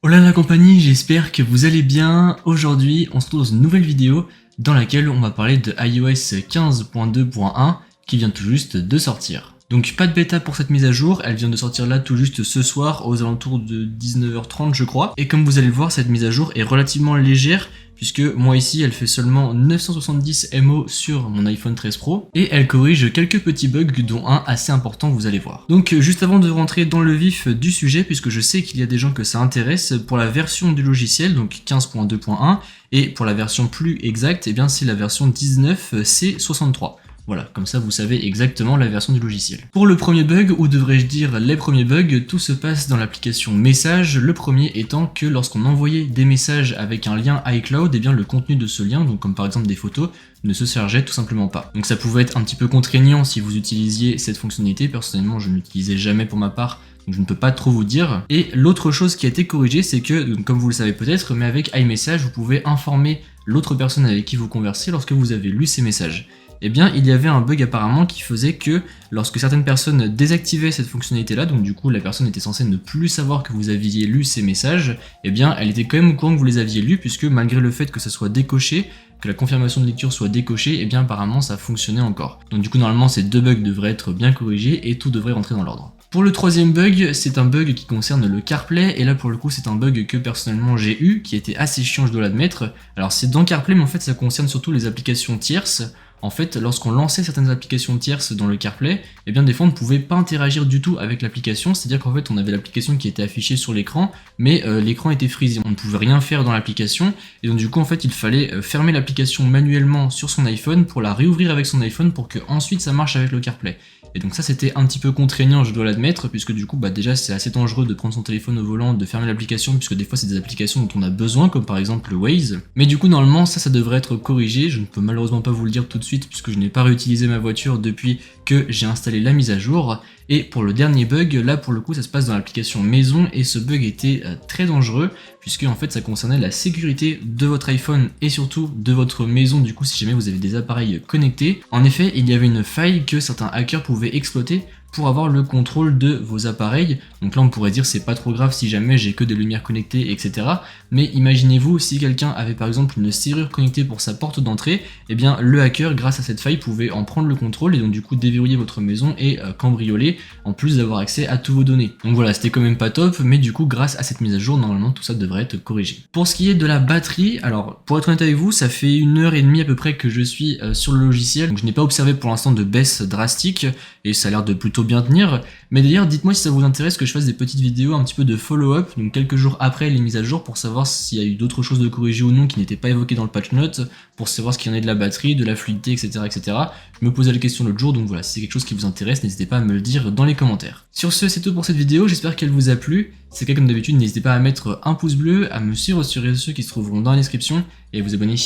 Oh là la compagnie, j'espère que vous allez bien. Aujourd'hui, on se retrouve dans une nouvelle vidéo dans laquelle on va parler de iOS 15.2.1 qui vient tout juste de sortir. Donc pas de bêta pour cette mise à jour, elle vient de sortir là tout juste ce soir aux alentours de 19h30 je crois. Et comme vous allez le voir, cette mise à jour est relativement légère puisque moi ici elle fait seulement 970 MO sur mon iPhone 13 Pro et elle corrige quelques petits bugs dont un assez important, vous allez voir. Donc juste avant de rentrer dans le vif du sujet, puisque je sais qu'il y a des gens que ça intéresse, pour la version du logiciel, donc 15.2.1, et pour la version plus exacte, eh bien c'est la version 19C63. Voilà, comme ça vous savez exactement la version du logiciel. Pour le premier bug, ou devrais-je dire les premiers bugs, tout se passe dans l'application Messages, le premier étant que lorsqu'on envoyait des messages avec un lien iCloud, eh bien le contenu de ce lien, donc comme par exemple des photos, ne se chargeait tout simplement pas. Donc ça pouvait être un petit peu contraignant si vous utilisiez cette fonctionnalité, personnellement je ne l'utilisais jamais pour ma part, donc je ne peux pas trop vous dire. Et l'autre chose qui a été corrigée, c'est que, comme vous le savez peut-être, mais avec iMessage, vous pouvez informer l'autre personne avec qui vous conversez lorsque vous avez lu ces messages. Eh bien, il y avait un bug apparemment qui faisait que lorsque certaines personnes désactivaient cette fonctionnalité-là, donc du coup la personne était censée ne plus savoir que vous aviez lu ces messages, eh bien elle était quand même au courant que vous les aviez lus, puisque malgré le fait que ça soit décoché, que la confirmation de lecture soit décochée, eh bien apparemment ça fonctionnait encore. Donc du coup normalement ces deux bugs devraient être bien corrigés et tout devrait rentrer dans l'ordre. Pour le troisième bug, c'est un bug qui concerne le CarPlay, et là pour le coup c'est un bug que personnellement j'ai eu, qui était assez chiant je dois l'admettre. Alors c'est dans CarPlay, mais en fait ça concerne surtout les applications tierces. En fait, lorsqu'on lançait certaines applications tierces dans le CarPlay, eh bien des fois on ne pouvait pas interagir du tout avec l'application, c'est-à-dire qu'en fait on avait l'application qui était affichée sur l'écran, mais l'écran était freezé, on ne pouvait rien faire dans l'application, et donc du coup en fait il fallait fermer l'application manuellement sur son iPhone pour la réouvrir avec son iPhone pour que ensuite ça marche avec le CarPlay. Et donc ça c'était un petit peu contraignant, je dois l'admettre, puisque du coup déjà c'est assez dangereux de prendre son téléphone au volant, de fermer l'application, puisque des fois c'est des applications dont on a besoin, comme par exemple le Waze. Mais du coup normalement ça devrait être corrigé, je ne peux malheureusement pas vous le dire tout de suite puisque je n'ai pas réutilisé ma voiture depuis que j'ai installé la mise à jour. Et pour le dernier bug, là pour le coup ça se passe dans l'application maison, et ce bug était très dangereux puisque en fait ça concernait la sécurité de votre iPhone et surtout de votre maison, du coup si jamais vous avez des appareils connectés. En effet, il y avait une faille que certains hackers pouvaient exploiter pour avoir le contrôle de vos appareils. Donc là on pourrait dire c'est pas trop grave si jamais j'ai que des lumières connectées, etc. Mais imaginez-vous si quelqu'un avait par exemple une serrure connectée pour sa porte d'entrée, et bien le hacker grâce à cette faille pouvait en prendre le contrôle et donc du coup déverrouiller votre maison et cambrioler, en plus d'avoir accès à tous vos données. Donc voilà, c'était quand même pas top, mais du coup grâce à cette mise à jour, normalement tout ça devrait être corrigé. Pour ce qui est de la batterie, alors pour être honnête avec vous, ça fait 1h30 à peu près que je suis sur le logiciel, donc je n'ai pas observé pour l'instant de baisse drastique, et ça a l'air de plutôt bien tenir. Mais d'ailleurs dites-moi si ça vous intéresse que je fasse des petites vidéos un petit peu de follow-up, donc quelques jours après les mises à jour, pour savoir s'il y a eu d'autres choses de corriger ou non qui n'étaient pas évoquées dans le patch note, pour savoir ce qu'il y en est de la batterie, de la fluidité, etc. etc. Je me posais la question l'autre jour, donc voilà, si c'est quelque chose qui vous intéresse, n'hésitez pas à me le dire dans les commentaires. Sur ce, c'est tout pour cette vidéo, j'espère qu'elle vous a plu. Si c'est le cas, comme d'habitude, n'hésitez pas à mettre un pouce bleu, à me suivre sur les réseaux sociaux qui se trouveront dans la description, et à vous abonner.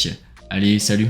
Allez, salut!